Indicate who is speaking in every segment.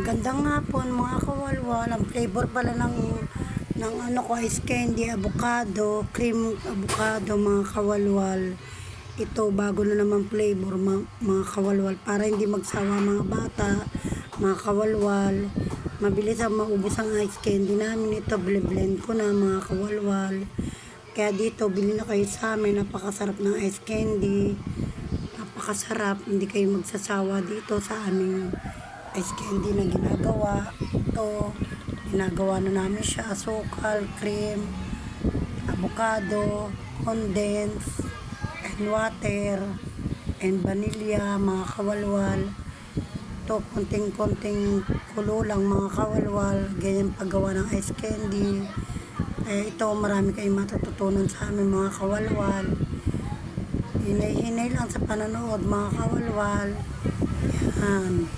Speaker 1: Magandang hapon mga kawalwal. Ang flavor pala ng ano ko ice candy, avocado, cream avocado mga kawalwal. Ito bago na naman flavor mga kawalwal para hindi magsawa mga bata, mga kawalwal. Mabilis ang maubos ang ice candy namin. Ito blend ko na mga kawalwal. Kaya dito bili na kayo sa amin. Napakasarap ng ice candy. Napakasarap. Hindi kayo magsasawa dito sa aming ice candy na ginagawa. Ito, ginagawa na namin siya. Asukal, cream, avocado, condense, and water, and vanilla, mga kawalwal. Ito, konting-konting kulo lang, mga kawalwal. Ganyan paggawa ng ice candy. Ito, marami kayong matututunan sa amin, mga kawalwal. Hinay-hinay lang sa pananood, mga kawalwal. Yan.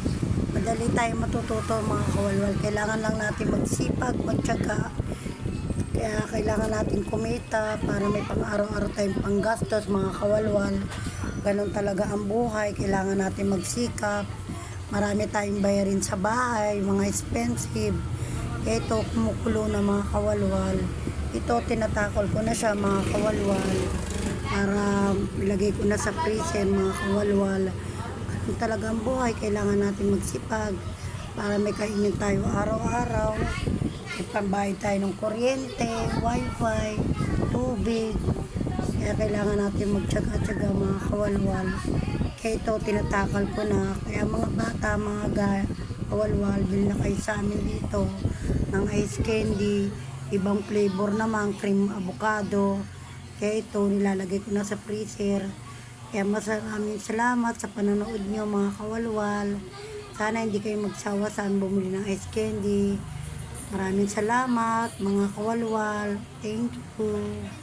Speaker 1: Madali tayo matututo mga kawalwal. Kailangan lang natin magsipag, magtiyaga. Kaya kailangan natin kumita para may pang-araw-araw tayong panggastos mga kawalwal. Ganon talaga ang buhay. Kailangan natin magsikap. Marami tayong bayarin sa bahay, mga expensive. Ito, kumukulo na mga kawalwal. Ito, tinatakol ko na siya mga kawalwal. Para ilagay ko na sa freezer mga kawalwal. Kung talagang buhay, kailangan natin magsipag para may kainin tayo araw-araw. May pambayad tayo ng kuryente, wifi, tubig. Kaya kailangan natin magtyaga-tyaga mga kawalwal. Kaya ito, tinatakal ko na. Kaya mga bata, mga kawalwal, bilhin na kayo sa amin dito ng ice candy. Ibang flavor naman, cream avocado. Kaya ito, nilalagay ko na sa freezer. Kaya maraming salamat sa panonood nyo mga kawalwal. Sana hindi kayo magsawa saan bumili ng ice candy. Maraming salamat mga kawalwal. Thank you.